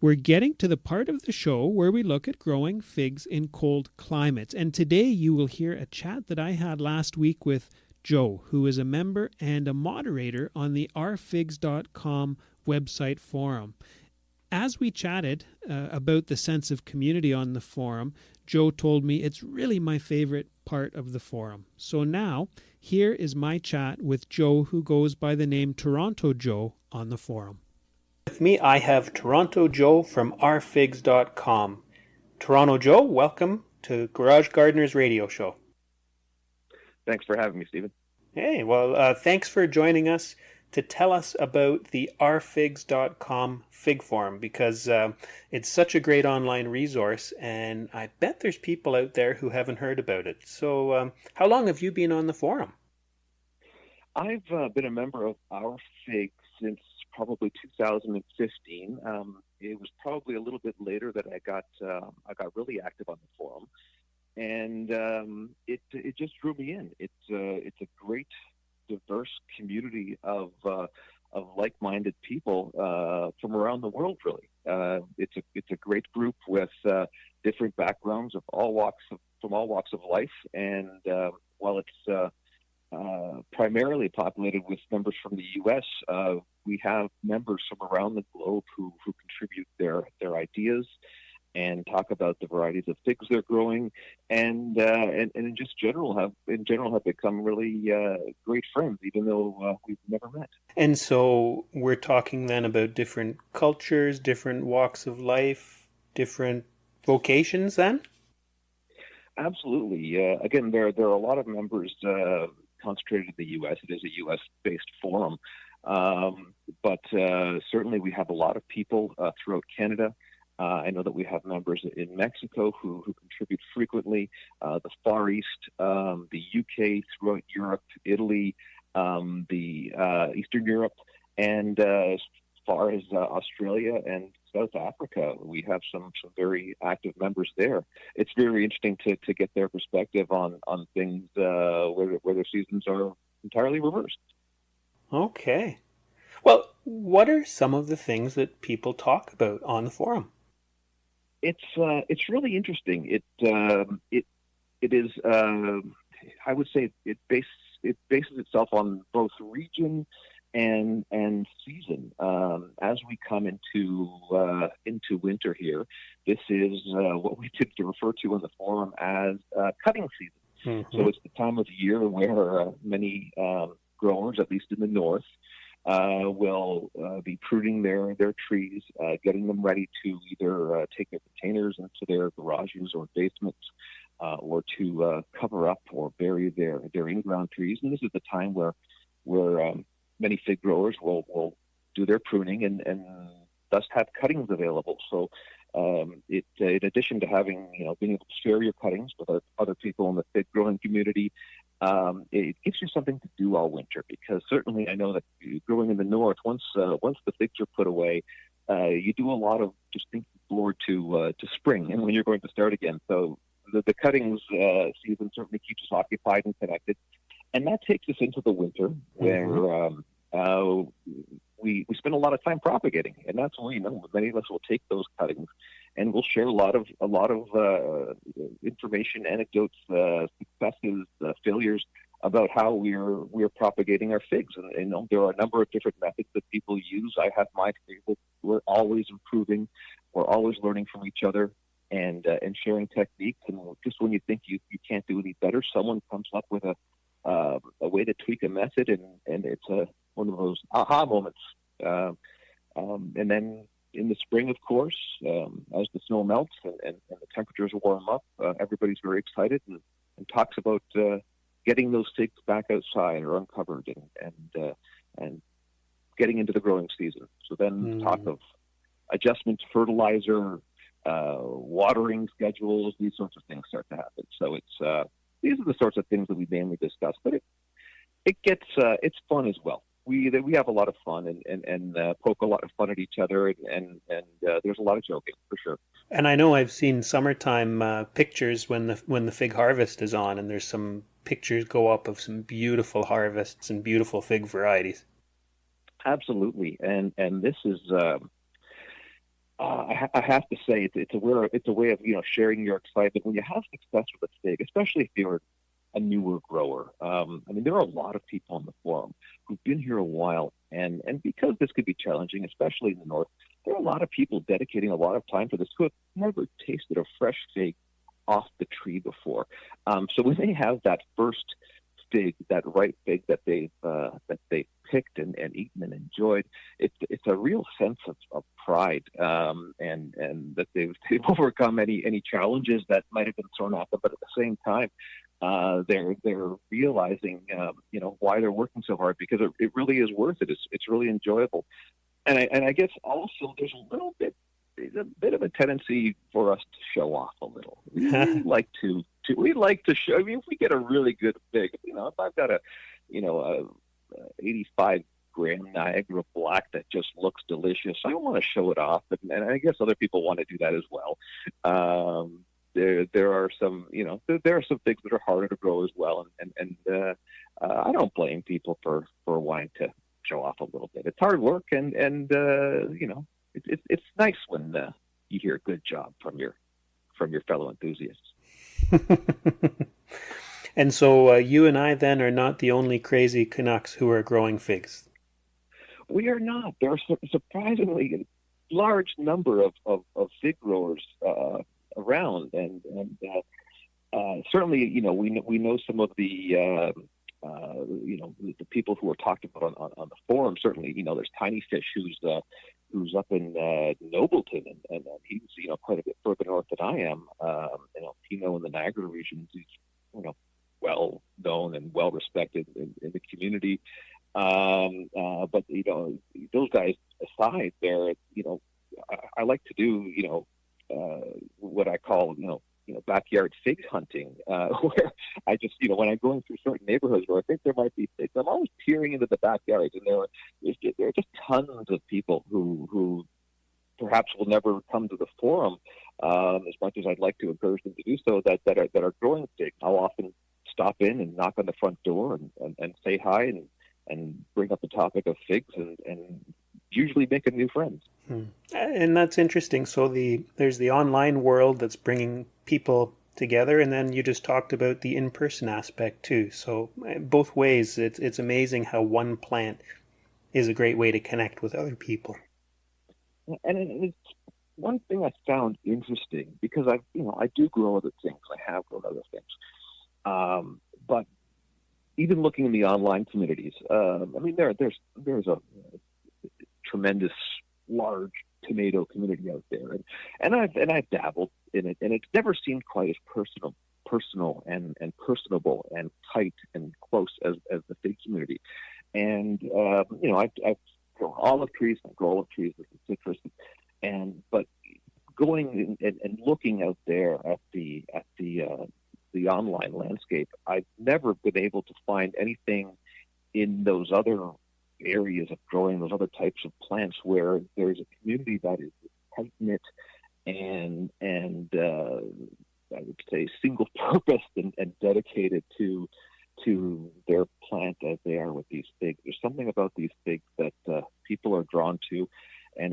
We're getting to the part of the show where we look at growing figs in cold climates. And today you will hear a chat that I had last week with Joe, who is a member and a moderator on the rfigs.com website forum. As we chatted about the sense of community on the forum, Joe told me it's really my favorite part of the forum. So now, here is my chat with Joe, who goes by the name Toronto Joe on the forum. With me, I have Toronto Joe from rfigs.com. Toronto Joe, welcome to Garage Gardeners Radio Show. Thanks for having me, Stephen. Hey, well, thanks for joining us to tell us about the rfigs.com fig forum, because it's such a great online resource, and I bet there's people out there who haven't heard about it. So how long have you been on the forum? I've been a member of rFig since probably 2015. It was probably a little bit later that I got really active on the forum, and it just drew me in. It's a great, diverse community of like-minded people from around the world. Really, it's a great group with different backgrounds from all walks of life, and while it's primarily populated with members from the U.S., we have members from around the globe who contribute their ideas and talk about the varieties of figs they're growing, and in general have become really great friends, even though we've never met. And so we're talking then about different cultures, different walks of life, different vocations then? Absolutely. Again, there are a lot of members concentrated in the U.S. It is a U.S.-based forum, but certainly we have a lot of people throughout Canada. I know that we have members in Mexico who contribute frequently, the Far East, the UK, throughout Europe, Italy, the Eastern Europe, and as far as Australia and South Africa. We have some very active members there. It's very interesting to get their perspective on things where their seasons are entirely reversed. Okay. Well, what are some of the things that people talk about on the forum? It's really interesting. It is I would say it bases itself on both region and season. As we come into winter here, this is what we tend to refer to in the forum as cutting season. Mm-hmm. So it's the time of year where many growers, at least in the north, will be pruning their trees, getting them ready to either take their containers into their garages or basements, or to cover up or bury their in-ground trees. And this is the time where many fig growers will do their pruning and thus have cuttings available. So in addition to having, being able to share your cuttings with other people in the fig growing community, it gives you something to do all winter, because certainly I know that growing in the north, once the figs are put away, you do a lot of just thinking forward to spring and when you're going to start again. So the cuttings season certainly keeps us occupied and connected, and that takes us into the winter where we spend a lot of time propagating, and that's when many of us will take those cuttings and we'll share a lot of information, anecdotes, successes, failures about how we're propagating our figs. And there are a number of different methods that people use. I have my favorite. We're always improving. We're always learning from each other and sharing techniques. And just when you think you can't do any better, someone comes up with a way to tweak a method, and it's one of those aha moments. And then in the spring, of course, as the snow melts and the temperatures warm up, everybody's very excited and talks about getting those figs back outside or uncovered and getting into the growing season. So then talk of adjustment to fertilizer, watering schedules, these sorts of things start to happen. So these are the sorts of things that we mainly discuss, but it's fun as well. We have a lot of fun and poke a lot of fun at each other, and there's a lot of joking for sure. And I know I've seen summertime pictures when the fig harvest is on, and there's some pictures go up of some beautiful harvests and beautiful fig varieties. Absolutely, and this is I have to say it's a way of sharing your excitement when you have success with a fig, especially if you're a newer grower. I mean, there are a lot of people on the forum who've been here a while, and because this could be challenging, especially in the north, there are a lot of people dedicating a lot of time for this who have never tasted a fresh fig off the tree before. So when they have that first fig, that ripe fig that they picked and eaten and enjoyed, it's a real sense of pride, and that they've overcome any challenges that might have been thrown at them, but at the same time, they're realizing why they're working so hard, because it really is worth it. It's really enjoyable, and I guess also there's a bit of a tendency for us to show off a little. We like to show. I mean, if we get a really good fig, if I've got a 85-gram Niagara Black that just looks delicious, I want to show it off, and I guess other people want to do that as well. There are some there are some figs that are harder to grow as well, and I don't blame people for wanting to show off a little bit. It's hard work, and it's nice when you hear a good job from your fellow enthusiasts. And so you and I then are not the only crazy Canucks who are growing figs. We are not. There are surprisingly large number of fig growers around, and certainly we know some of the the people who are talked about on the forum. Certainly, there's Tiny Fish who's up in Nobleton, and he's quite a bit further north than I am. Pino in the Niagara region, he's well known and well respected in the community. But those guys aside, there, I like to do what I call backyard fig hunting, where I just when I'm going through certain neighborhoods where I think there might be figs, I'm always peering into the backyards, and there are just tons of people who perhaps will never come to the forum as much as I'd like to encourage them to do so, that are growing figs. I'll often stop in and knock on the front door and say hi and bring up the topic of figs, and usually making new friends. And that's interesting. So there's the online world that's bringing people together, and then you just talked about the in-person aspect too. So both ways, it's amazing how one plant is a great way to connect with other people. And it's one thing I found interesting, because I do grow other things. I have grown other things, but even looking in the online communities, I mean, there's a tremendous large tomato community out there, and I've dabbled in it, and it's never seemed quite as personal and personable and tight and close as the fig community. And I've grown olive trees, I grow olive trees with citrus, but going and looking out there at the online landscape, I've never been able to find anything in those other areas of growing those other types of plants where there's a community that is tight knit and I would say single purposed and dedicated to their plant as they are with these figs. There's something about these figs that people are drawn to, and